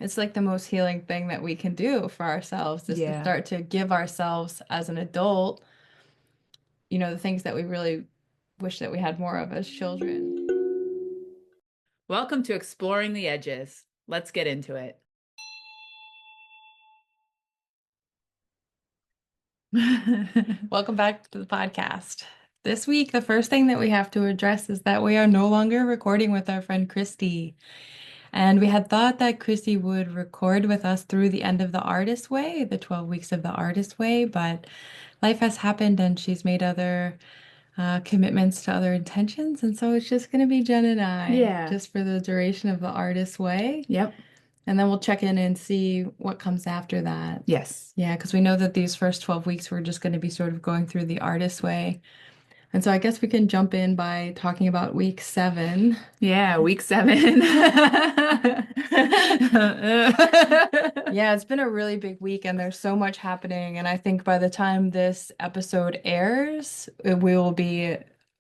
It's like the most healing thing that we can do for ourselves is to Yeah. start to give ourselves as an adult, the things that we really wish that we had more of as children. Welcome to Exploring the Edges. Let's get into it. Welcome back to the podcast. This week, the first thing that we have to address is that we are no longer recording with our friend Christy. And we had thought that Christy would record with us through the end of the Artist Way, the 12 weeks of the Artist Way, but life has happened and she's made other commitments to other intentions. And so it's just going to be Jen and I, Yeah. just for the duration of the Artist Way. Yep. And then we'll check in and see what comes after that. Yes. Yeah, because we know that these first 12 weeks we're just going to be sort of going through the Artist Way. And so I guess we can jump in by talking about week 7. Yeah, week 7. Yeah, it's been a really big week and there's so much happening. And I think by the time this episode airs, we will be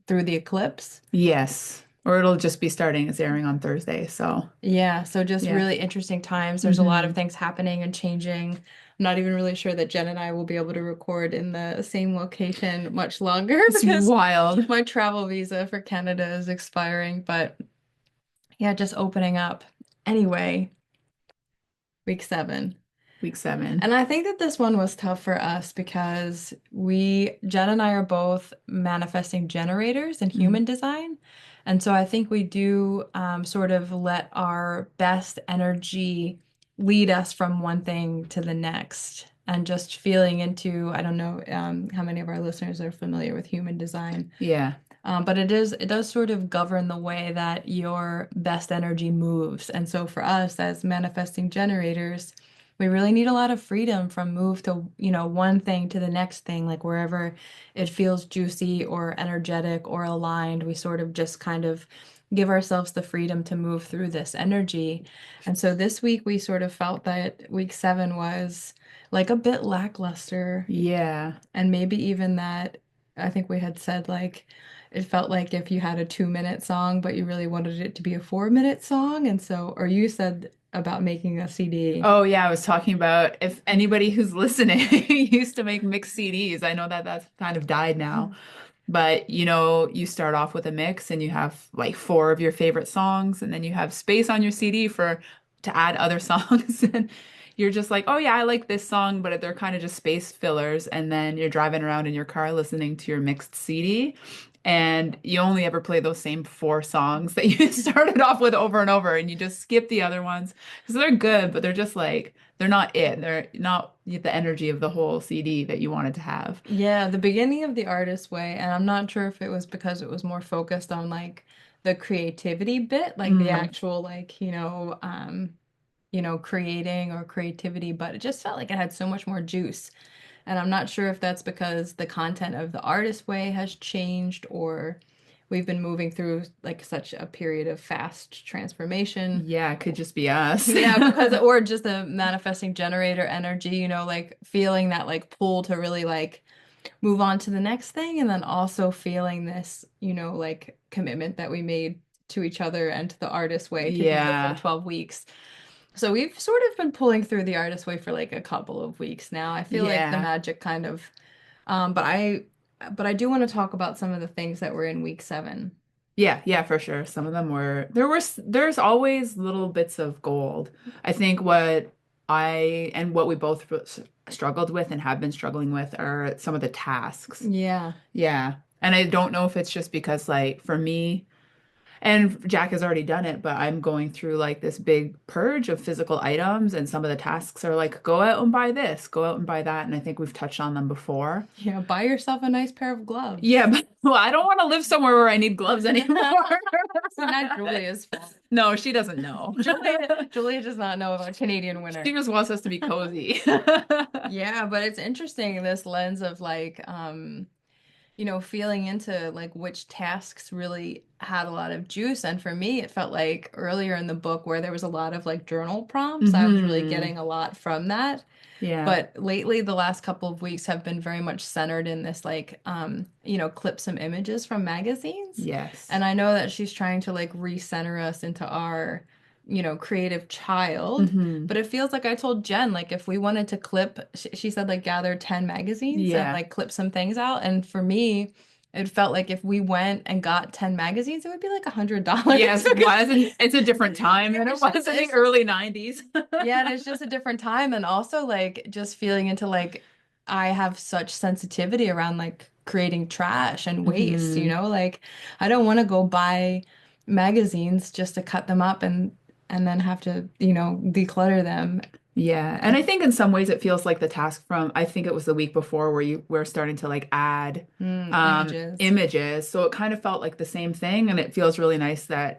through the eclipse. Yes. Or it'll just be starting. It's airing on Thursday. So, Yeah, so just yeah. really interesting times. There's a lot of Hmm. things happening and changing. I'm not even really sure that Jen and I will be able to record in the same location much longer It's because wild. my travel visa for Canada is expiring. But yeah, just opening up. Anyway, week 7. Week 7. And I think that this one was tough for us because Jen and I are both manifesting generators in Mm. human design. And so I think we do sort of let our best energy lead us from one thing to the next. And just feeling into, I don't know how many of our listeners are familiar with human design, Yeah. but it does sort of govern the way that your best energy moves. And so for us as manifesting generators, we really need a lot of freedom from move to, one thing to the next thing, like wherever it feels juicy or energetic or aligned, we sort of just kind of give ourselves the freedom to move through this energy. And so this week we sort of felt that week 7 was like a bit lackluster, Yeah. and maybe even that I think we had said like it felt like if you had a 2-minute song, but you really wanted it to be a 4-minute song. And so, or you said about making a CD. Oh, yeah. I was talking about if anybody who's listening used to make mixed CDs. I know that that's kind of died now. But you start off with a mix and you have like 4 of your favorite songs, and then you have space on your CD for to add other songs. And you're just like, oh yeah, I like this song, but they're kind of just space fillers. And then you're driving around in your car listening to your mixed CD, and you only ever play those same 4 songs that you started off with over and over, and you just skip the other ones because they're good, but they're just like they're not it. They're not the energy of the whole CD that you wanted to have. Yeah, the beginning of the artist way, and I'm not sure if it was because it was more focused on like the creativity bit, like the Mm. actual like, creating or creativity, but it just felt like it had so much more juice. And I'm not sure if that's because the content of the artist way has changed or we've been moving through like such a period of fast transformation. Yeah, it could just be us. Yeah, because or just the manifesting generator energy, like feeling that like pull to really like move on to the next thing and then also feeling this, like commitment that we made to each other and to the artist way to do the full Yeah. 12 weeks. So we've sort of been pulling through the artist way for like a couple of weeks now. I feel like the Yeah. magic kind of but I do want to talk about some of the things that were in week 7. Yeah, yeah, for sure. Some of them were there's always little bits of gold. I think what we both struggled with and have been struggling with are some of the tasks. Yeah. Yeah. And I don't know if it's just because like for me, and Jack has already done it, but I'm going through like this big purge of physical items, and some of the tasks are like, go out and buy this, go out and buy that. And I think we've touched on them before. Yeah, buy yourself a nice pair of Yeah, gloves. but well, I don't want to live somewhere where I need gloves anymore. See, not Julia's fault. No, she doesn't know. Julia does not know about Canadian winter. She just wants us to be cozy. Yeah, but it's interesting this lens of like feeling into like which tasks really had a lot of juice. And for me, it felt like earlier in the book where there was a lot of like journal prompts, I was really Hmm. getting a lot from that. Yeah. But lately, the last couple of weeks have been very much centered in this like clip some images from magazines. Yes. And I know that she's trying to like recenter us into our creative child. Hmm. But it feels like I told Jen, like if we wanted to clip, she said like gather 10 magazines and Yeah. like clip some things out. And for me, it felt like if we went and got 10 magazines, it would be like $100 Yes, it because was. And it's a different time than it was in the it's just early 90s. yeah, and it's just a different time. And also like just feeling into like I have such sensitivity around like creating trash and waste, Hmm. like I don't want to go buy magazines just to cut them up and then have to, declutter them. Yeah. And I, I think in some ways it feels like the task from, I think it was the week before where you were starting to like add images. images. So it kind of felt like the same thing. And it feels really nice that,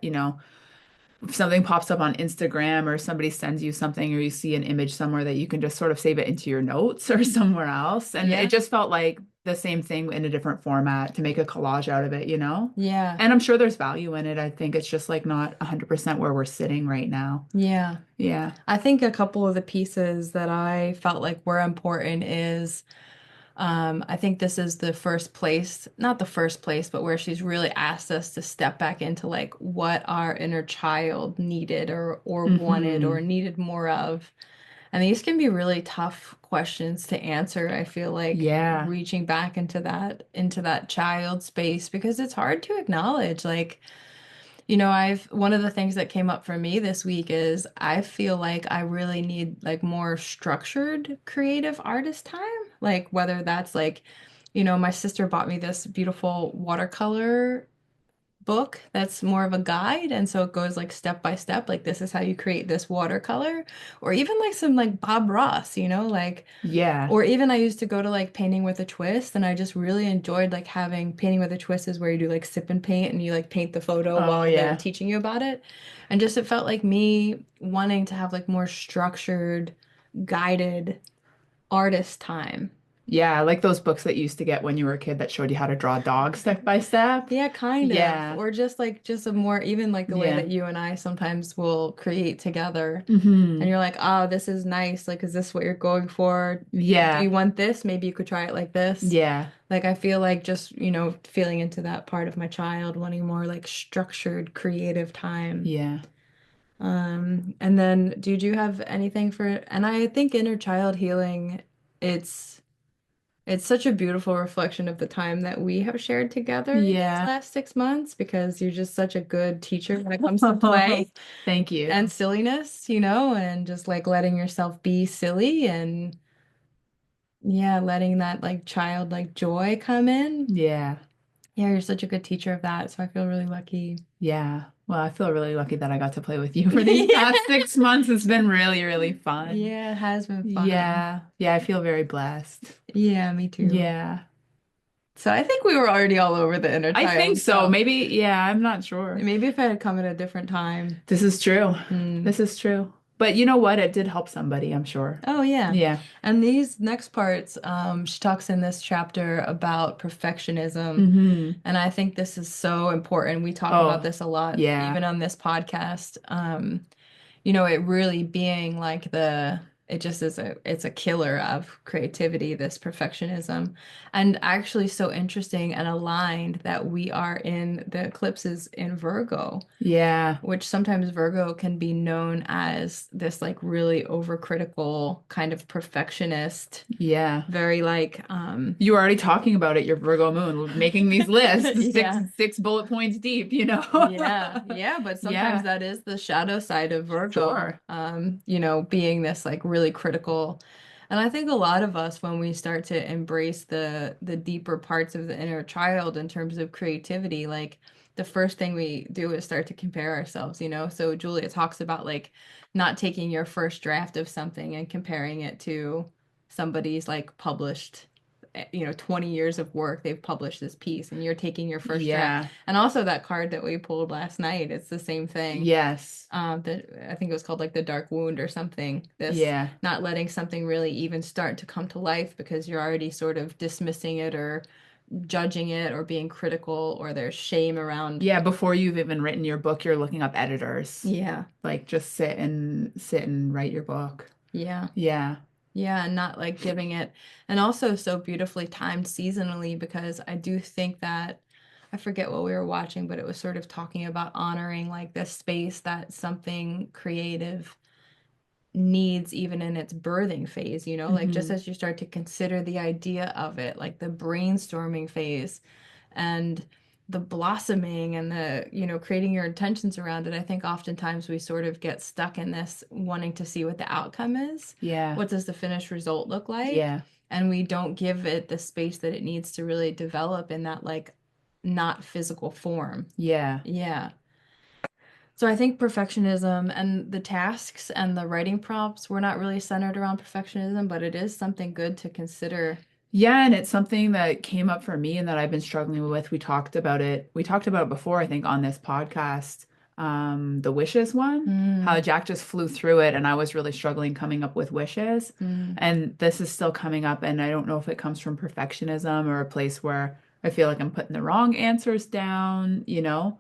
if something pops up on Instagram or somebody sends you something or you see an image somewhere that you can just sort of save it into your notes or somewhere else. And it Yeah. just felt like the same thing in a different format to make a collage out of it. Yeah. And I'm sure there's value in it. I think it's just like not 100% where we're sitting right now. Yeah. Yeah. I think a couple of the pieces that I felt like were important is I think this is the first place, not the first place, but where she's really asked us to step back into like what our inner child needed or wanted or Hmm. needed more of. And these can be really tough questions to answer. I feel like Yeah. reaching back into that child space because it's hard to acknowledge like I've one of the things that came up for me this week is I feel like I really need like more structured creative artist time. Like whether that's like, my sister bought me this beautiful watercolor book that's more of a guide. And so it goes like step by step, like this is how you create this watercolor, or even like some like Bob Ross, like Yeah. or even I used to go to like painting with a twist, and I just really enjoyed like having painting with a twist is where you do like sip and paint and you like paint the photo Oh, while they're yeah. teaching you about it. And just it felt like me wanting to have like more structured, guided artist time. Yeah. Like those books that you used to get when you were a kid that showed you how to draw dogs step by step. Yeah, kind of. Yeah. Or just a more even like the way Yeah. that you and I sometimes will create together. And Hmm. you're like, oh, this is nice. Like, is this what you're going for? Do you Yeah. want this? Maybe you could try it like this. Yeah. Like, I feel like just, feeling into that part of my child, wanting more like structured, creative time. Yeah. And then did you have anything and I think inner child healing, it's it's such a beautiful reflection of the time that we have shared together these Yeah. last 6 months because you're just such a good teacher when it comes to play Thank you. and silliness, and just like letting yourself be silly and yeah, letting that like childlike joy come in. Yeah. Yeah, you're such a good teacher of that, so I feel really lucky. Yeah. Well, I feel really lucky that I got to play with you for these Yeah. past 6 months. It's been really, really fun. Yeah, it has been fun. Yeah. Yeah, I feel very blessed. Yeah, me too. Yeah. So I think we were already all over the inner I think child so. stuff. Maybe, yeah, I'm not sure. Maybe if I had come at a different time. This is true. Hmm. This is true. But you know what? It did help somebody, I'm sure. Oh yeah. Yeah. And these next parts, she talks in this chapter about perfectionism. Hmm. And I think this is so important. We talk about Oh, this a lot, yeah. even on this podcast. It really being like it just is it's a killer of creativity, this perfectionism. And actually so interesting and aligned that we are in the eclipses in Virgo, Yeah. which sometimes Virgo can be known as this like really overcritical kind of perfectionist, Yeah. very like You were already talking about it, your Virgo moon, making these lists, six yeah. six bullet points deep. Yeah, yeah, but sometimes Yeah, that is the shadow side of Virgo, sure. being this like really critical. And I think a lot of us, when we start to embrace the deeper parts of the inner child in terms of creativity, like the first thing we do is start to compare ourselves. So Julia talks about like not taking your first draft of something and comparing it to somebody's like published 20 years of work they've published this piece and you're taking your first draft. Yeah. And also that card that we pulled last night, it's the same thing. Yes. That I think it was called like the dark wound or something. This Yeah. not letting something really even start to come to life because you're already sort of dismissing it or judging it or being critical or there's shame around. Yeah, before you've even written your book, you're looking up editors. Yeah. Like just sit and write your book. Yeah. Yeah. Yeah, and not like giving it, and also so beautifully timed seasonally because I do think that I forget what we were watching, but it was sort of talking about honoring like the space that something creative needs even in its birthing phase, you know, like just Hmm. as you start to consider the idea of it, like the brainstorming phase and the blossoming and the, creating your intentions around it. I think oftentimes we sort of get stuck in this wanting to see what the outcome is. Yeah. What does the finished result look like? Yeah. And we don't give it the space that it needs to really develop in that like not physical form. Yeah. Yeah. So I think perfectionism and the tasks and the writing prompts were not really centered around perfectionism, but it is something good to consider. Yeah, and it's something that came up for me and that I've been struggling with. We talked about it. We talked about it before, I think, on this podcast, the wishes one, how Mm, Jack just flew through it and I was really struggling coming up with wishes. mm. And this is still coming up, and I don't know if it comes from perfectionism or a place where I feel like I'm putting the wrong answers down, you know?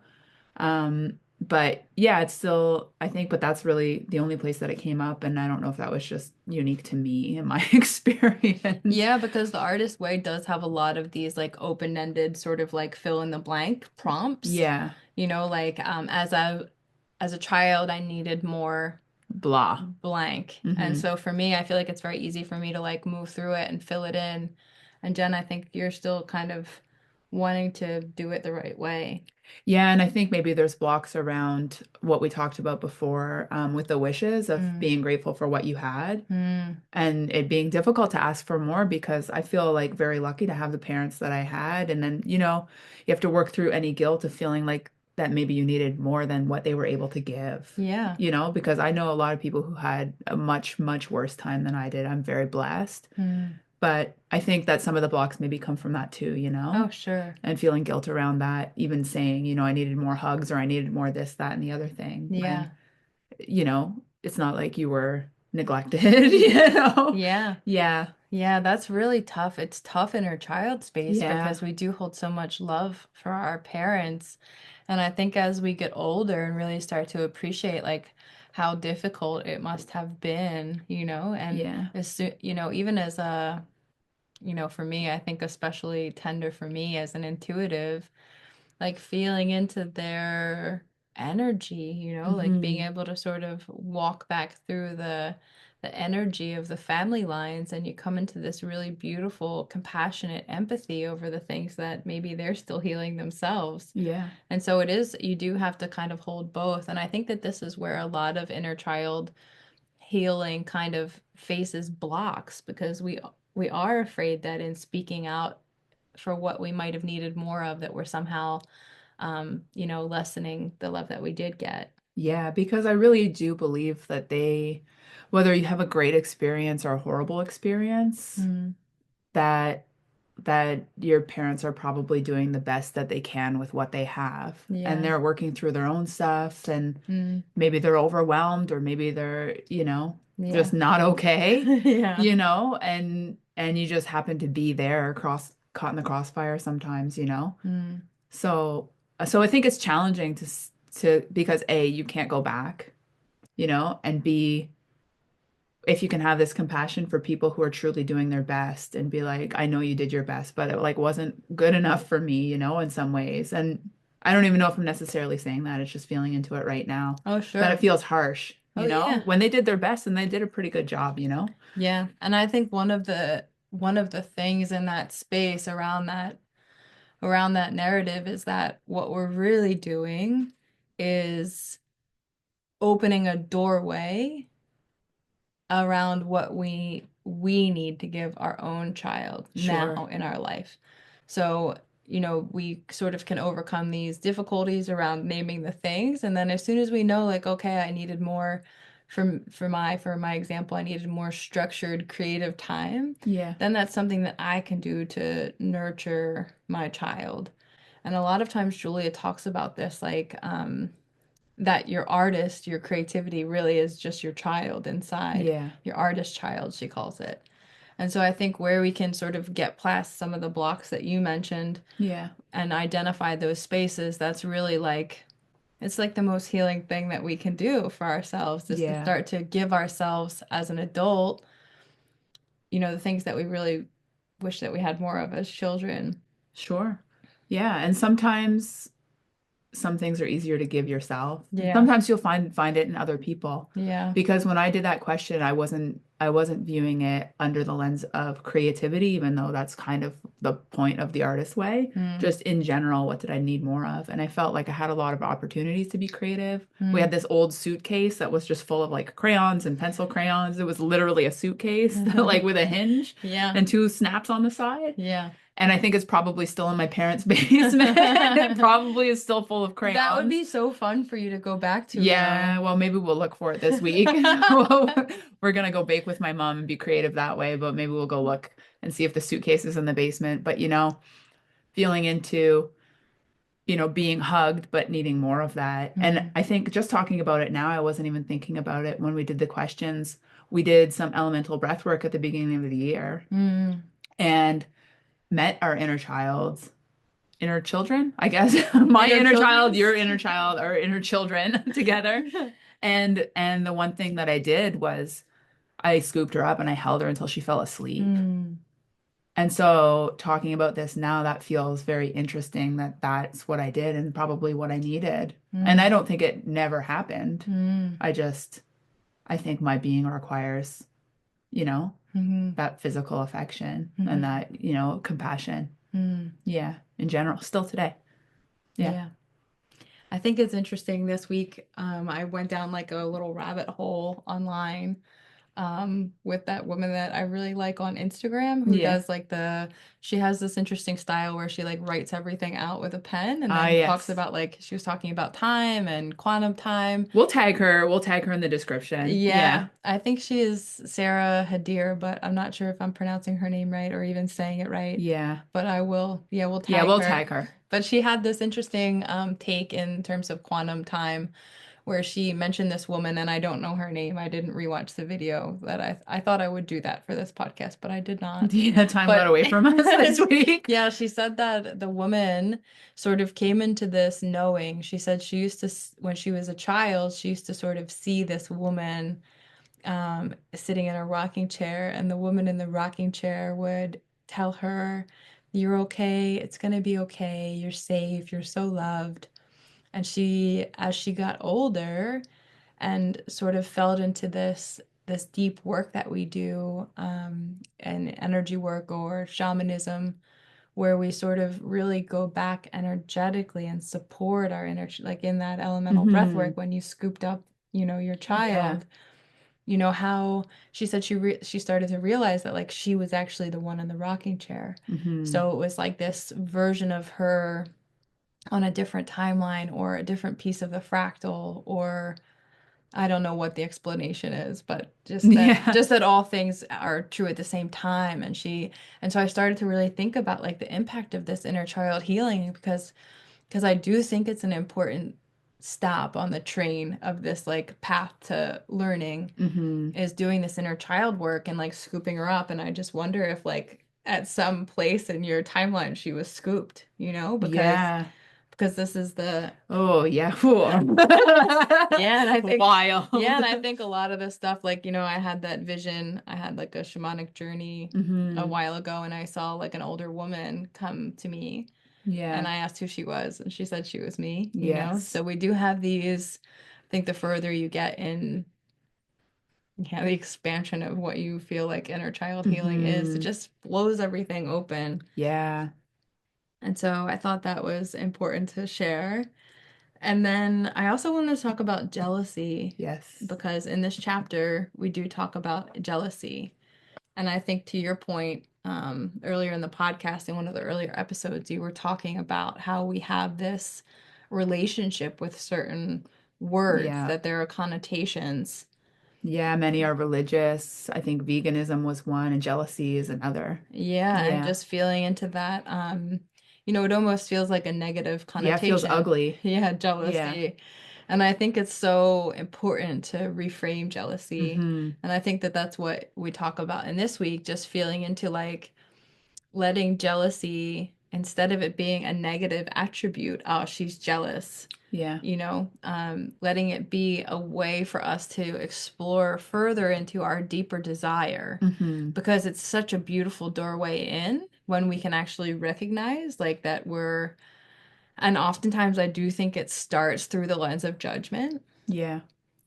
But yeah, it's still, I think, but that's really the only place that it came up. And I don't know if that was just unique to me and my experience. Yeah, because the artist way does have a lot of these like open-ended sort of like fill in the blank prompts. Yeah, Like as a child I needed more blah. blank. And Hmm. so for me, I feel like it's very easy for me to like move through it and fill it in. And Jen, I think you're still kind of wanting to do it the right way. Yeah, and I think maybe there's blocks around what we talked about before, with the wishes of Mm, being grateful for what you had mm, and it being difficult to ask for more because I feel like very lucky to have the parents that I had. And then, you have to work through any guilt of feeling like that maybe you needed more than what they were able to give, yeah. because I know a lot of people who had a much, much worse time than I did. I'm very blessed. Mm. But I think that some of the blocks maybe come from that too, Oh, sure. and feeling guilt around that, even saying, I needed more hugs or I needed more this, that, and the other thing when, Yeah. it's not like you were neglected, you know? Yeah. Yeah. Yeah, that's really tough. It's tough in our child space Yeah. because we do hold so much love for our parents. And I think as we get older and really start to appreciate like how difficult it must have been, and Yeah. even as a, for me, I think especially tender for me as an intuitive, like feeling into their energy, like being Hmm. able to sort of walk back through the energy of the family lines and you come into this really beautiful, compassionate empathy over the things that maybe they're still healing themselves. Yeah. And so it is, you do have to kind of hold both. And I think that this is where a lot of inner child healing kind of faces blocks because we are afraid that in speaking out for what we might have needed more of that we're somehow lessening the love that we did get. Yeah, because I really do believe that whether you have a great experience or a horrible experience, Mm, that your parents are probably doing the best that they can with what they have. And yeah. they're working through their own stuff and Mm, maybe they're overwhelmed or maybe they're, yeah. just not okay, Yeah. and you just happen to be there caught in the crossfire sometimes, Mm, So so I think it's challenging to because A, you can't go back, and B, if you can have this compassion for people who are truly doing their best and be like, I know you did your best, but it like wasn't good enough for me, in some ways. And I don't even know if I'm necessarily saying that. It's just feeling into it right now. oh, That it sure. feels harsh, Oh, yeah. when they did their best and they did a pretty good job. Yeah. And I think one of the things in that space around that narrative is that what we're really doing is opening a doorway around what we need to give our own child Sure. now in our life. So, we sort of can overcome these difficulties around naming the things, and then as soon as we know, like, okay, I needed more for my example, I needed more structured creative time, Yeah. then that's something that I can do to nurture my child. And a lot of times Julia talks about this, like, that your artist, your creativity really is just your child inside, Yeah. your artist child, she calls it. And so I think where we can sort of get past some of the blocks that you mentioned Yeah. and identify those spaces, that's really like, it's like the most healing thing that we can do for ourselves is to Yeah. start to give ourselves as an adult, the things that we really wish that we had more of as children. Sure. Yeah, and sometimes some things are easier to give yourself. Yeah. Sometimes you'll find it in other people. Yeah. Because when I did that question, I wasn't viewing it under the lens of creativity, even though that's kind of the point of the artist way. Mm, Just in general, what did I need more of? And I felt like I had a lot of opportunities to be creative. We mm. had this old suitcase that was just full of like crayons and pencil crayons. It was literally a suitcase, like with a hinge Yeah. and two snaps on the side. Yeah. And I think it's probably still in my parents' basement. It probably is still full of That would crayons. be so fun for you to go back to, Yeah, though. well, maybe we'll look for it this week. We're gonna go bake with my mom and be creative that way, but maybe we'll go look and see if the suitcase is in the basement. But feeling into, being hugged, but needing more of that. And Mm, I think just talking about it now, I wasn't even thinking about it when we did the questions. We did some elemental breath work at the beginning of the year mm. and met our inner children, I guess. My Inner inner child, children's? your inner child, our inner children together. And the one thing that I did was I scooped her up and I held her until she fell asleep. Mm, And so talking about this now, that feels very interesting that that's what I did and probably what I needed. And I mm, don't think it never happened. mm, I think my being requires, you know, mm, that physical affection and mm, that, compassion. mm. Yeah, in general, still today. Yeah. Yeah. I think it's interesting this week. I went down like a little rabbit hole online with that woman that I really like on Instagram who Yeah. does like she has this interesting style where she like writes everything out with a pen and Ah, then talks yes. about like she was talking about time and quantum time. We'll tag her. We'll tag her in the description. Yeah, Yeah. I think she is Sarah Hadir, but I'm not sure if I'm pronouncing her name right or even saying it right. Yeah. But I will, yeah, we'll Yeah, tag we'll her. tag her. But she had this interesting take in terms of quantum time where she mentioned this woman, and I don't know her name. I didn't rewatch the video that I thought I would do that for this podcast, but I did not. Yeah, time got But away from us this week. yeah, she said that the woman sort of came into this knowing. She said she used to, when she was a child, she used to sort of see this woman sitting in a rocking chair, and the woman in the rocking chair would tell her, "You're okay. It's gonna be okay. You're safe. You're so loved." And she, as she got older and sort of fell into this deep work that we do, and energy work or shamanism, where we sort of really go back energetically and support our energy, like in that elemental breath Hmm. work when you scooped up, your Yeah. child, how she said she started to realize that like she was actually the one in the rocking chair. Hmm. So it was like this version of her on a different timeline or a different piece of the fractal, or I don't know what the explanation is, but Yeah. just that all things are true at the same time. And so I started to really think about like the impact of this inner child healing, because I do think it's an important stop on the train of this like path to learning, Hmm. is doing this inner child work and like scooping her up. And I just wonder if like at some place in your timeline she was scooped, Yeah. because this is the Oh, yeah. Whoa. yeah, and I think yeah, Wild. and I think a lot of this stuff, like, I had that vision. I had like a shamanic journey a Hmm. while ago, and I saw like an older woman come to me, and Yeah. I asked who she was, and she said she was me. Yes. So we do have these, I think the further you get in, yeah, the expansion of what you feel like inner child healing is, it Hmm. just blows everything open. Yeah. And so I thought that was important to share. And then I also want to talk about jealousy, Yes. because in this chapter, we do talk about jealousy. And I think to your point, earlier in the podcast, in one of the earlier episodes, you were talking about how we have this relationship with certain words, Yeah. that there are connotations. Yeah. Many are religious. I think veganism was one and jealousy is another. Yeah, and Yeah. just feeling into that, it almost feels like a negative Yeah. It feels connotation. ugly. Yeah, Yeah. jealousy. And I think it's so important to reframe jealousy. Hmm. And I think that that's what we talk about in this week, just feeling into like letting jealousy, instead of it being a negative attribute, oh, she's jealous, Yeah. letting it be a way for us to explore further into our deeper desire, Hmm. because it's such a beautiful doorway in. when we can actually recognize like that and oftentimes I do think it starts through the lens of judgment, Yeah.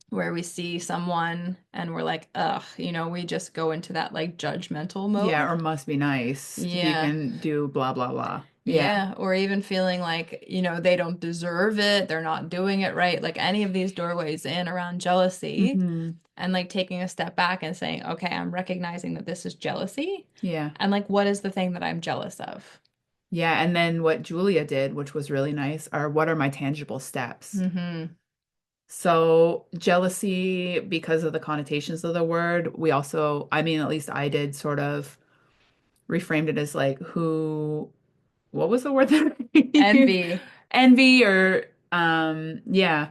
where we see someone and we're like, ugh, we just go into that like judgmental Yeah, mode. or must be nice if you Yeah. can do blah blah blah. Yeah. Yeah, or even feeling like, they don't deserve it, they're not doing it right, like any of these doorways in around jealousy, Hmm. and like taking a step back and saying, okay, I'm recognizing that this is jealousy, Yeah. and like, what is the thing that I'm jealous of? Yeah, and then what Julia did, which was really nice, are what are my tangible steps? Mm-hmm. So jealousy, because of the connotations of the word, we also, I mean, at least I did sort of reframed it as like what was the word that I used? Envy. Envy or yeah,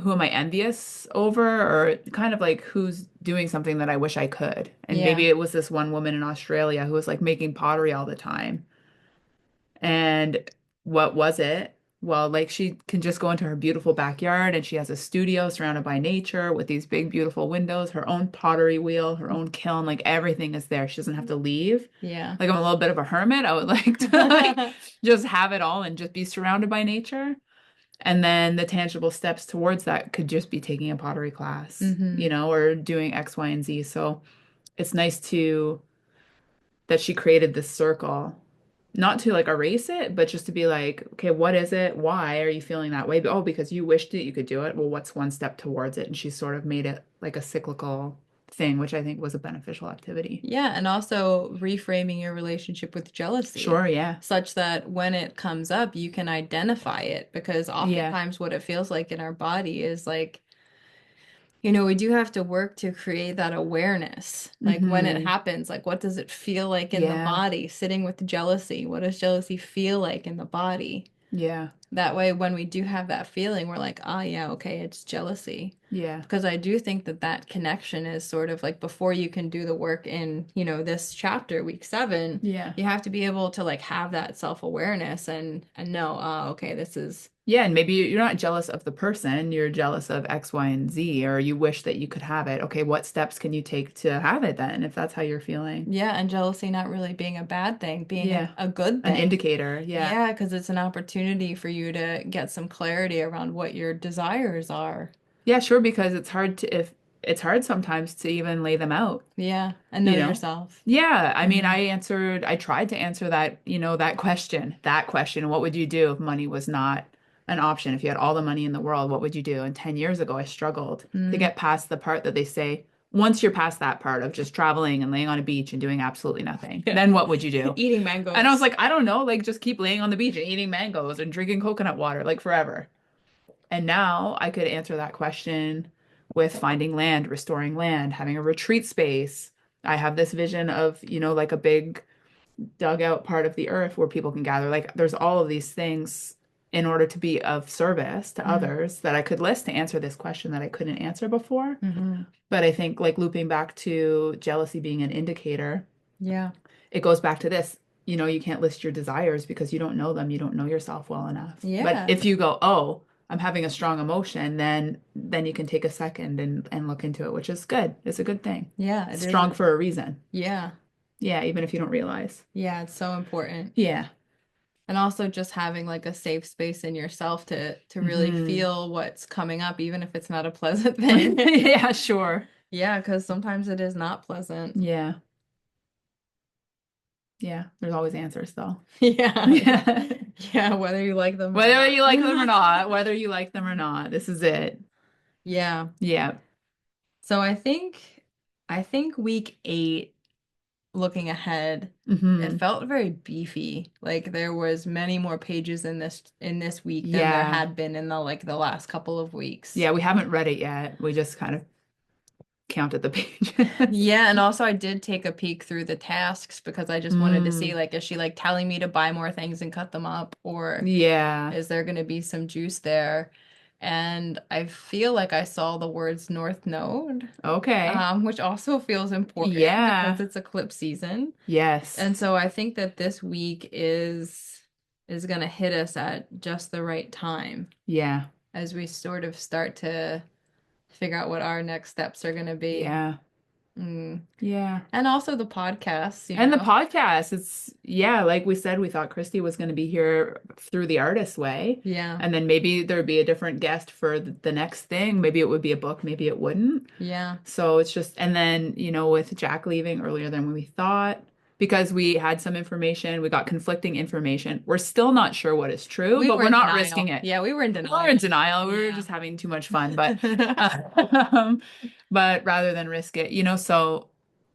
who am I envious over? Or kind of like who's doing something that I wish I could. And Yeah. maybe it was this one woman in Australia who was like making pottery all the time. And what was it? Well, like she can just go into her beautiful backyard and she has a studio surrounded by nature with these big, beautiful windows, her own pottery wheel, her own kiln, like everything is there. She doesn't have to leave. Yeah. Like I'm a little bit of a hermit. I would like to like just have it all and just be surrounded by nature. And then the tangible steps towards that could just be taking a pottery class, Mm-hmm. or doing X, Y, and Z. So it's nice to that she created this circle, not to like erase it, but just to be like, okay, what is it? Why are you feeling that way? But, oh, because you wished it, you could do it. Well, what's one step towards it? And she sort of made it like a cyclical thing, which I think was a beneficial activity. Yeah, and also reframing your relationship with jealousy Sure, yeah. such that when it comes up, you can identify it, because Yeah. oftentimes what it feels like in our body is like, we do have to work to create that awareness. Like when it Mm-hmm. happens, like what does it feel like in the Yeah. body? Sitting with jealousy, what does jealousy feel like in the body? Yeah. That way, when we do have that feeling, we're like, ah, yeah, okay, it's jealousy. Yeah. Because I do think that that connection is sort of like before you can do the work in, this chapter, week 7, Yeah. you have to be able to like have that self-awareness and know, ah, okay, this is, Yeah, and maybe you're not jealous of the person, you're jealous of X, Y, and Z, or you wish that you could have it. Okay, what steps can you take to have it then, if that's how you're feeling? yeah, and jealousy not really being a bad thing, being Yeah, a good an thing. indicator. Yeah. Yeah, because it's an opportunity for you to get some clarity around what your desires are. Yeah, sure, because if it's hard sometimes to even lay them out, Yeah, and know you know? yourself. Yeah, I mean, Hmm. I tried to answer that, that question, what would you do if money was not an option? If you had all the money in the world, what would you do? And 10 years ago, I struggled to Mm. get past the part that they say, once you're past that part of just traveling and laying on a beach and doing absolutely nothing, Yeah. then what would you do? Eating And I was mangoes. like, I don't know, like just keep laying on the beach and eating mangoes and drinking coconut water like forever. And now I could answer that question with finding land, restoring land, having a retreat space. I have this vision of, like a big dug out part of the earth where people can gather. Like there's all of these things in order to be of service to Mm. others that I could list to answer this question that I couldn't answer before. Hmm. But I think like looping back to jealousy being an indicator, Yeah. it goes back to this. You can't list your desires because you don't know them. You don't know yourself well enough. But Yeah. if you go, oh, I'm having a strong emotion, then you can take a second and look into it, which is good. It's a good thing. Yeah, It's it is. strong for a reason. Yeah. Yeah, even if you don't realize. Yeah, it's so important. Yeah. And also just having like a safe space in yourself to really Hmm. feel what's coming up, even if it's not a pleasant thing. Yeah, sure. Yeah, because sometimes it is not pleasant. Yeah. Yeah. There's always answers though. Yeah. Yeah. Yeah, whether you like them or Whether you like them or not. not, whether you like them or not, this is it. Yeah. Yeah. So I think week 8, looking ahead, it Hmm. felt very beefy. Like there was many more pages in this week than there Yeah. had been in the last couple of weeks. Yeah, we haven't read it yet. We just kind of counted the pages. Yeah, and also I did take a peek through the tasks because I just wanted to see Mm. like is she like telling me to buy more things and cut them up, or Yeah. is there going to be some juice there? And I feel like I saw the words North Node, Okay. which also feels important because Yeah. it's eclipse season. Yes. And so I think that this week is going to hit us at just the right time Yeah. as we sort of start to figure out what our next steps are going to be. Yeah. Mm. Yeah. And also the podcasts, you And the know. podcast, it's, yeah, like we said, we thought Christy was going to be here through the artist way. Yeah. And then maybe there'd be a different guest for the next thing. Maybe it would be a book, maybe it wouldn't. Yeah. So it's just, and then, with Jack leaving earlier than we thought, because we had some information, we got conflicting information. We're still not sure what is true, We but were we're in not risking denial. it. Yeah, we were in We're in denial. denial. We were Yeah. just having too much fun, um, but rather than risk it, so,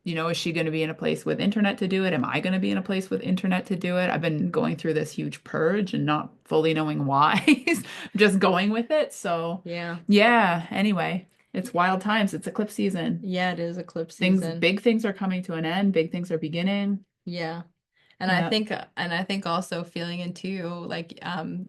is she going to be in a place with internet to do it? Am I going to be in a place with internet to do it? I've been going through this huge purge and not fully knowing why, just going with it. So, Yeah. yeah, anyway, it's wild times. It's eclipse season. Yeah, it is eclipse season. Big things are coming to an end, big things are beginning. Yeah. And I Yeah. think also feeling into like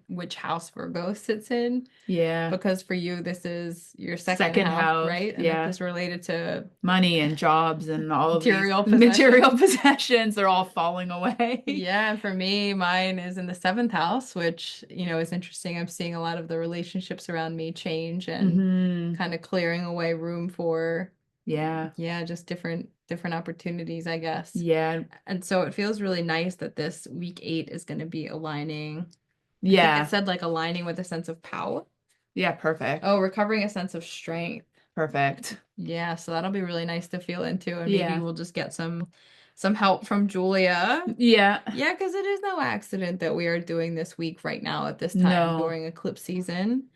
which house Virgo sits in, Yeah. because for you this is your second Second house, house. right? And this Yeah. is related to Money and jobs and all of these material material possessions. possessions, they're all falling away. Yeah, and for me, mine is in the seventh house, which, is interesting. I'm seeing a lot of the relationships around me change and Hmm. kind of clearing away room for, Yeah. yeah, just different opportunities, I guess. Yeah. And so it feels really nice that this week 8 is going to be aligning. I think it Yeah. said like aligning with a sense of power. Yeah. Perfect. Oh, recovering a sense of strength. Perfect. Yeah, so that'll be really nice to feel into, and maybe Yeah. we'll just get some help from Julia. Yeah. Yeah, because it is no accident that we are doing this week right now at this time No. during eclipse season.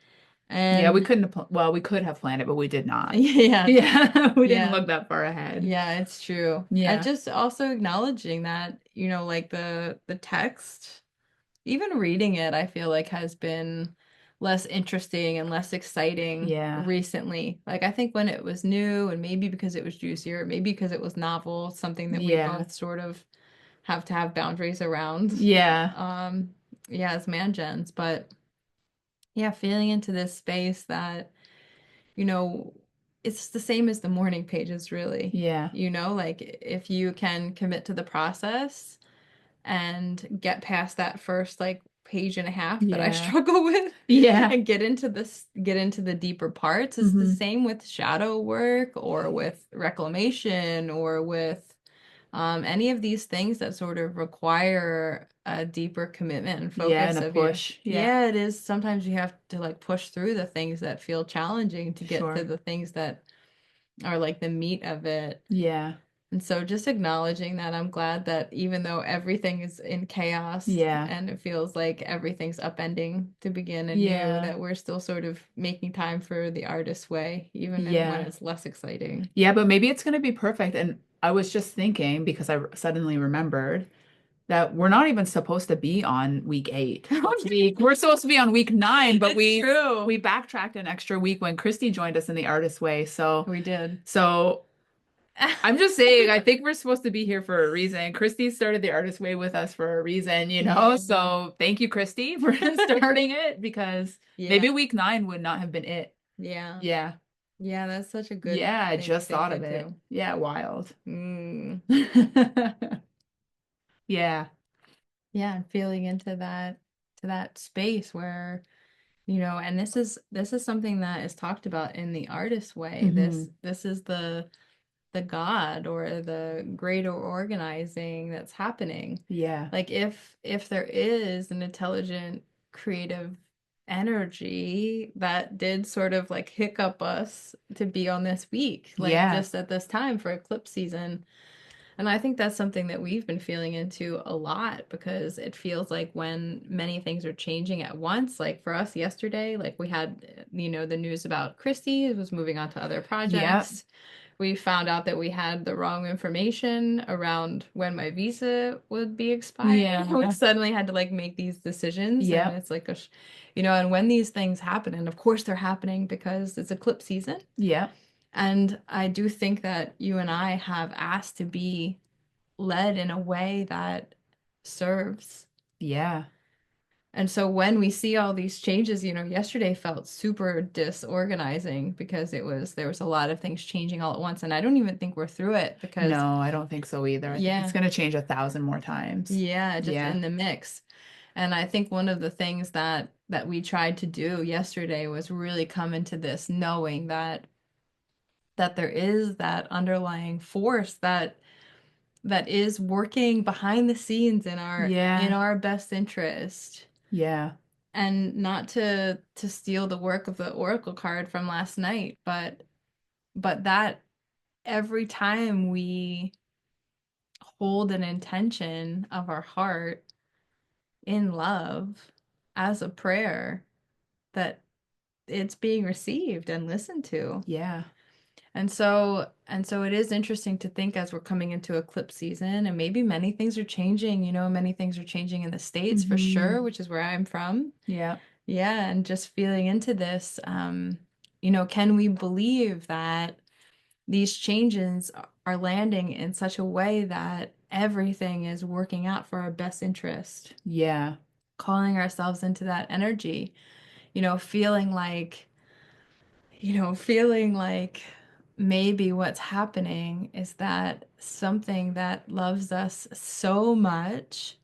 Yeah, we And couldn't have, well, we could have planned it, but we did not. yeah, Yeah. We didn't yeah, look that far ahead. yeah, it's true. And Yeah. just also acknowledging that, like the text, even reading it, I feel like has been less interesting and less exciting Yeah. recently. Like I think when it was new and maybe because it was juicier, maybe because it was novel, something that we Yeah. both sort of have to have boundaries around. Yeah. Um, yeah, as man gens, but yeah, feeling into this space that, you know, it's the same as the morning pages, really. Yeah. Like if you can commit to the process and get past that first like page and a half that I Yeah. struggle with Yeah. and get into the deeper parts. It's the Hmm. same with shadow work or with reclamation or with any of these things that sort of require a deeper commitment and Yeah. And focus a of you. push. Yeah. Yeah, it is. Sometimes you have to like push through the things that feel challenging to get to Sure. the things that are like the meat of it. Yeah. And so just acknowledging that, I'm glad that even though everything is in chaos Yeah. and it feels like everything's upending to begin anew, Yeah. that we're still sort of making time for the artist's way, even when Yeah. it's less exciting. Yeah, but maybe it's going to be perfect. And I was just thinking because I suddenly remembered that we're not even supposed to be on week 8 this week. We're supposed to be on week 9, but It's true. we backtracked an extra week when Christy joined us in the artist way. We did. So I'm just saying, I think we're supposed to be here for a reason. Christy started the artist way with us for a reason, Yeah. So thank you, Christy, for starting it because Yeah. maybe week 9 would not have been it. Yeah. Yeah. Yeah, that's such a good Yeah, I thing to just think thought of it. into. Yeah, wild. Mm. Yeah. Yeah, and feeling into that space where, and this is something that is talked about in the artist way. This Hmm. this is the God or the greater organizing that's happening. Yeah. Like if there is an intelligent, creative energy that did sort of like hiccup us to be on this week, like Yeah. just at this time for eclipse season. And I think that's something that we've been feeling into a lot because it feels like when many things are changing at once, like for us yesterday, like we had, the news about Christy who was moving on to other Yeah. projects. We found out that we had the wrong information around when my visa would be expiring. We Yeah. suddenly had to like make these decisions, and Yeah. it's like and when these things happen, and of course they're happening because it's eclipse season. Yeah. And I do think that you and I have asked to be led in a way that serves. Yeah. And so when we see all these changes, yesterday felt super disorganizing because there was a lot of things changing all at once. And I don't even think we're through it because, No, I don't think so either. I think it's yeah, going to change 1,000 more times. yeah, just Yeah. in the mix. And I think one of the things that we tried to do yesterday was really come into this knowing that that there is that underlying force that is working behind the scenes in Yeah. our best interest. Yeah. And not to steal the work of the oracle card from last night, but that every time we hold an intention of our heart in love as a prayer, that it's being received and listened to. Yeah. And so it is interesting to think as we're coming into eclipse season, and maybe many things are changing, many things are changing in the States for sure, Hmm. which is where I'm from. Yeah. Yeah, and just feeling into this, can we believe that these changes are landing in such a way that everything is working out for our best interest? Yeah. Calling ourselves into that energy, feeling like, feeling like maybe what's happening is that something that loves us so much,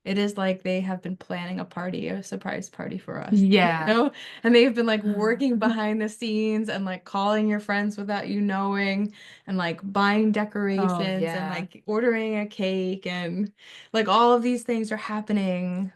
it is like they have been planning a party, a surprise party for us, Yeah. And they've been like working behind the scenes and like calling your friends without you knowing and like buying Oh, decorations and yeah. like ordering a cake and like all of these things are happening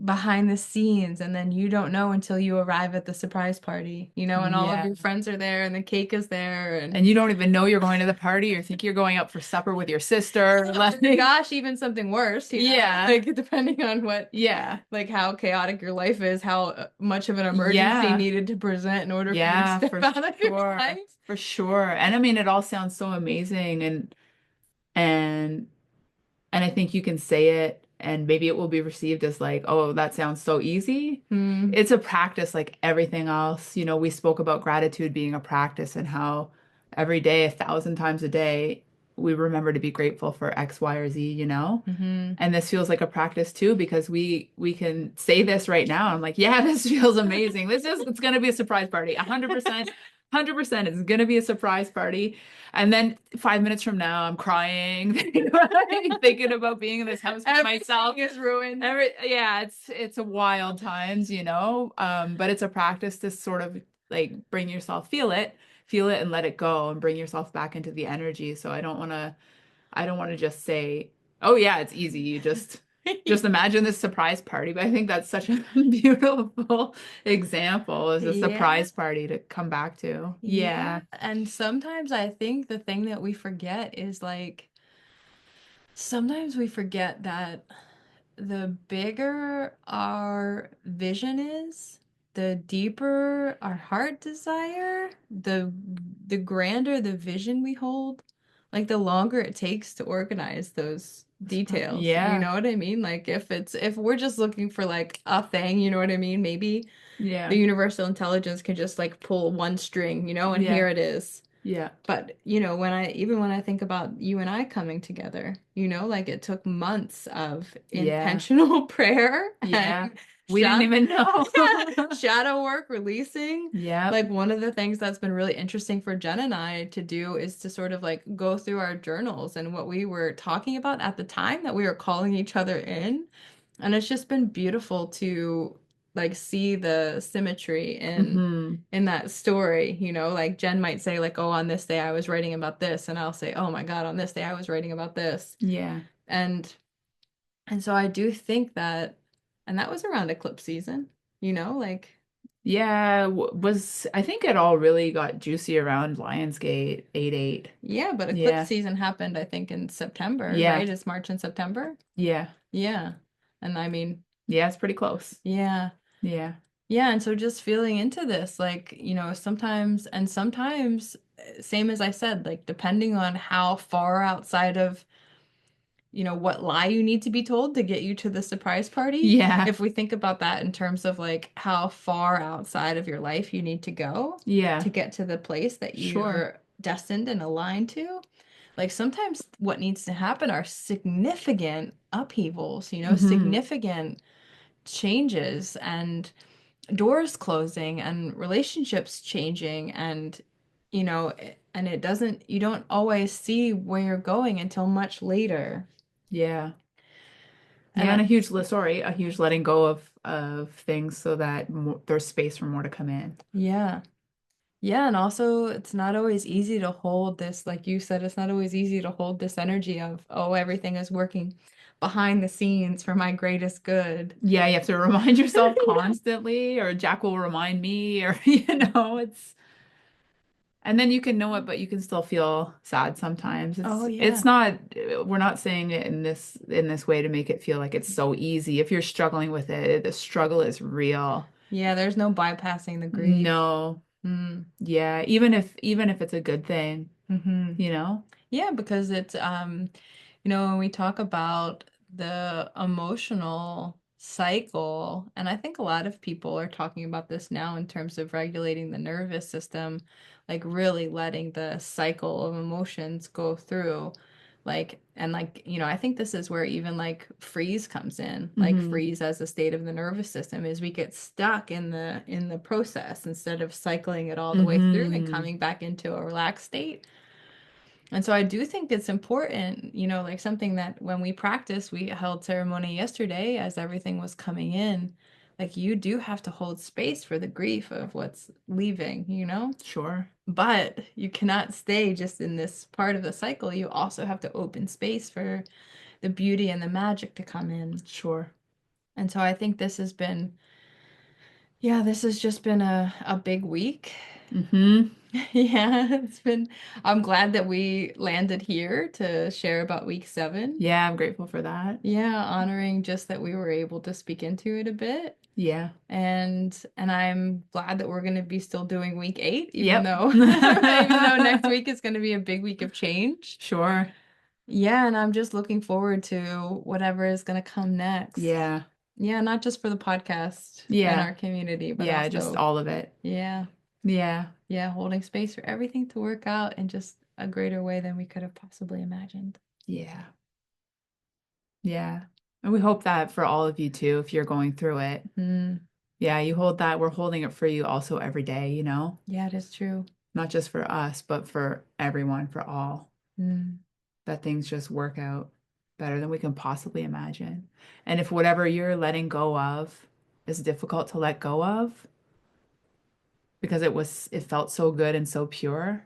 behind the scenes, and then you don't know until you arrive at the surprise party, and all of Yeah. your friends are there and the cake is there and And you don't even know you're going to the party or think you're going out for supper with your sister. oh my Like, gosh, even something worse, yeah. like depending on what, Yeah. like how chaotic your life is, how much of an emergency Yeah. needed to present in order for you to Yeah, step for out of your sure. life. For sure. And I mean, it all sounds so amazing and and I think you can say it and maybe it will be received as like, oh, that sounds so easy. Hmm. It's a practice like everything else. You know, we spoke about gratitude being a practice and how every day, 1,000 times a day, we remember to be grateful for X, Y, or Z, you know? Hmm. And this feels like a practice too because we can say this right now. I'm like, yeah, this feels amazing. It's gonna be a surprise party. 100%, 100% it's gonna be a surprise party. And then 5 minutes from now, I'm crying, thinking about being in this house by myself. Everything is ruined. Yeah, it's a wild times, you know. But it's a practice to sort of like bring yourself, feel it and let it go and bring yourself back into the energy. So I don't want to just say, "Oh yeah, it's easy. You just imagine this surprise party." But I think that's such a beautiful example as a Yeah, surprise party to come back to. yeah. Yeah. And sometimes I think the thing that we forget is like, sometimes we forget that the bigger our vision is, the deeper our heart desire, the grander the vision we hold, like the longer it takes to organize those details. You Yeah. know what I mean? Like if we're just looking for like a thing, you know what I mean? Maybe the Yeah. universal intelligence can just like pull one string, and Yeah. here it is. Yeah. But, when I think about you and I coming together, like it took months of Yeah. intentional prayer Yeah. and We didn't shadow, even know. shadow work releasing. Yep. Like one of the things that's been really interesting for Jen and I to do is to sort of like go through our journals and what we were talking about at the time that we were calling each other in. And it's just been beautiful to like see the symmetry Hmm. in that story, like Jen might say like, "Oh, on this day I was writing about this," and I'll say, "Oh my God, on this day I was writing about this." Yeah. And so I do think that, and that was around eclipse season, like Yeah. Was I think it all really got juicy around Lionsgate 8/8. yeah, but eclipse Yeah. season happened I think in September, Yeah. right? It's March and September. Yeah. Yeah. And I mean, Yeah, it's pretty close. yeah. Yeah. Yeah, and so just feeling into this, like, sometimes, same as I said, like, depending on how far outside of, what lie you need to be told to get you to the surprise party, Yeah. if we think about that in terms of, like, how far outside of your life you need to go to Yeah. get to the place that Sure. you're destined and aligned to, like, sometimes what needs to happen are significant upheavals, Hmm. significant changes and doors closing and relationships changing and and it doesn't you don't always see where you're going until much later. Yeah. And Yeah, and a huge letting go of things so that there's space for more to come in. yeah, Yeah, and also it's not always easy to hold this, like you said, it's not always easy to hold this energy of, oh, everything is working behind the scenes for my greatest good. Yeah, you have to remind yourself Yeah. constantly, or Jack will remind me, or it's and then you can know it, but you can still feel sad sometimes. Oh It's yeah. not we're not saying it in this way to make it feel like it's so easy. If you're struggling with it, the struggle is real. Yeah, there's no bypassing the grief. No. Mm. Yeah, even if it's a good thing, Hmm. you know? Yeah, because it's when we talk about the emotional cycle, and I think a lot of people are talking about this now in terms of regulating the nervous system, like really letting the cycle of emotions go through. I think this is where even like freeze comes in, like Hmm. freeze as a state of the nervous system is we get stuck in the process instead of cycling it all the way through and Hmm. coming back into a relaxed state. And so I do think it's important, like something that when we practice, we held ceremony yesterday as everything was coming in. Like you do have to hold space for the grief of what's leaving. Sure. But you cannot stay just in this part of the cycle. You also have to open space for the beauty and the magic to come in. Sure. And so I think this has just been a big week. Hmm. Yeah, I'm glad that we landed here to share about week 7. Yeah, I'm grateful for that. Yeah, honoring just that we were able to speak into it a bit. Yeah. And I'm glad that we're going to be still doing week 8, even Yep. though even though next week is going to be a big week of change. Sure. Yeah, and I'm just looking forward to whatever is going to come next. Yeah. Yeah, not just for the podcast and Yeah. our community, but Yeah, just also, all of it. yeah, Yeah. yeah, holding space for everything to work out in just a greater way than we could have possibly imagined. Yeah. Yeah. And we hope that for all of you too, if you're going through it. Mm, Yeah, you hold that. We're holding it for you also every day, yeah, it is true. not just for us, but for everyone, for all, Mm, that things just work out better than we can possibly imagine. And if whatever you're letting go of is difficult to let go of because it felt so good and so pure,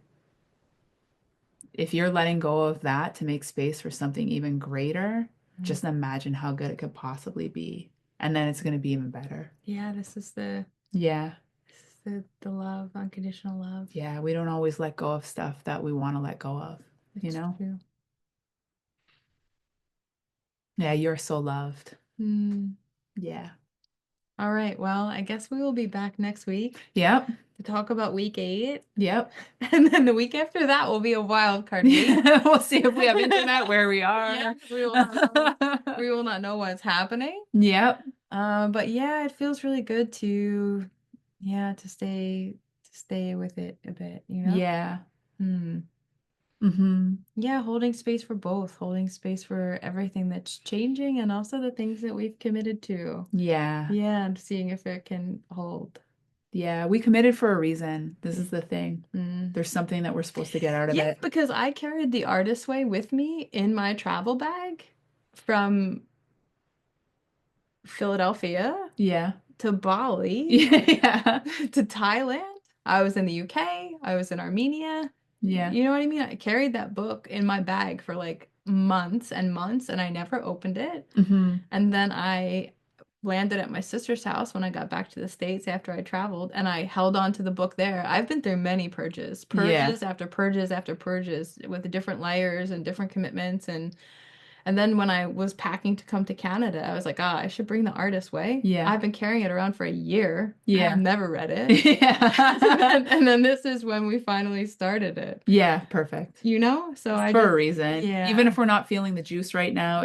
if you're letting go of that to make space for something even greater, mm. just imagine how good it could possibly be. And then it's going to be even better. Yeah, Yeah. this is the love, unconditional love. Yeah. We don't always let go of stuff that we want to let go of, you It's know? true. Yeah. You're so loved. Mm. Yeah. All right, well, I guess we will be back next week Yep. to talk about week 8. Yep. And then the week after that will be a wild card week. We'll see if we have internet where we Yeah, are. we will not know. We will not know what's happening. Yep. But yeah, it feels really good to stay with it a bit. Yeah. Hmm. Hmm. Yeah, holding space for both, holding space for everything that's changing and also the things that we've committed to. Yeah. Yeah, and seeing if it can hold. Yeah. We committed for a reason. This is the thing. Mm. There's something that we're supposed to get out of Yeah, it. because I carried the artist way with me in my travel bag from Philadelphia Yeah. to Bali Yeah. to Thailand. I was in the UK, I was in Armenia. Yeah. You know what I mean? I carried that book in my bag for like months and months, and I never opened it. Hmm. And then I landed at my sister's house when I got back to the States after I traveled, and I held on to the book there. I've been through many purges, Yeah. purges after purges after purges with different layers and different commitments. And then when I was packing to come to Canada, I was like, I should bring the Artist Way. Yeah. I've been carrying it around for a year. I've Yeah. never read it. And Yeah. then, and then this is when we finally started it. Yeah. Perfect. So I For a just, reason. Even yeah, if we're not feeling the juice right now,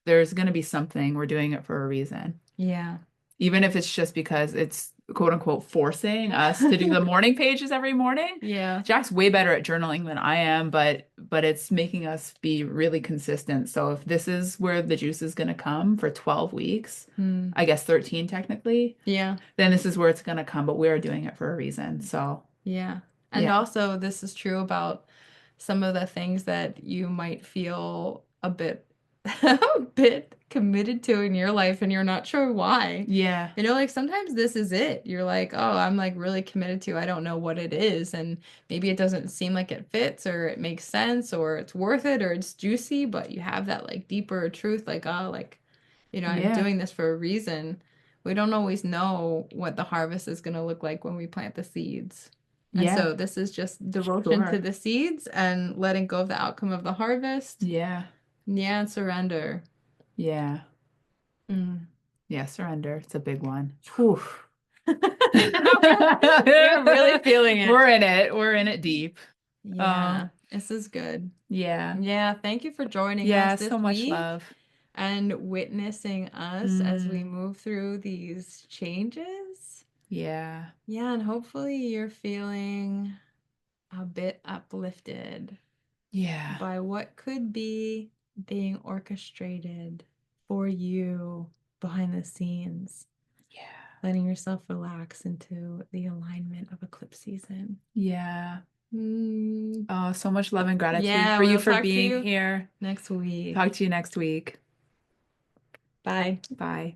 there's going to be something. We're doing it for a reason. yeah. Even if it's just because it's quote unquote forcing us to do the morning pages every morning. Yeah. Jack's way better at journaling than I am, but it's making us be really consistent. So if this is where the juice is going to come for 12 weeks, Hmm. I guess 13 technically, Yeah. then this is where it's going to come, but we're doing it for a reason. So, Yeah. And yeah. also, this is true about some of the things that you might feel a bit. a bit committed to in your life and you're not sure why. Yeah. Like sometimes this is it. You're like, oh, I'm like really committed to, I don't know what it is. And maybe it doesn't seem like it fits or it makes sense or it's worth it or it's juicy, but you have that like deeper truth, like, oh, like, I'm Yeah. doing this for a reason. We don't always know what the harvest is going to look like when we plant the seeds. And Yeah. so this is just devotion to Sure. the seeds and letting go of the outcome of the harvest. Yeah. Yeah, and surrender. Yeah. Mm. Yeah. Surrender. It's a big one. Whew. We're really feeling it. We're in it. We're in it deep. Yeah, this is good. Yeah. Yeah, thank you for joining us Yeah. this So much week love. and witnessing us as we Mm, move through these changes. yeah. Yeah, and hopefully you're feeling a bit uplifted Yeah. by what could be being orchestrated for you behind the scenes, Yeah. letting yourself relax into the alignment of eclipse season. Yeah. Mm, Oh, so much love and gratitude yeah, for you we'll for talk to being you here. next Talk week. to you next week. Bye. Bye.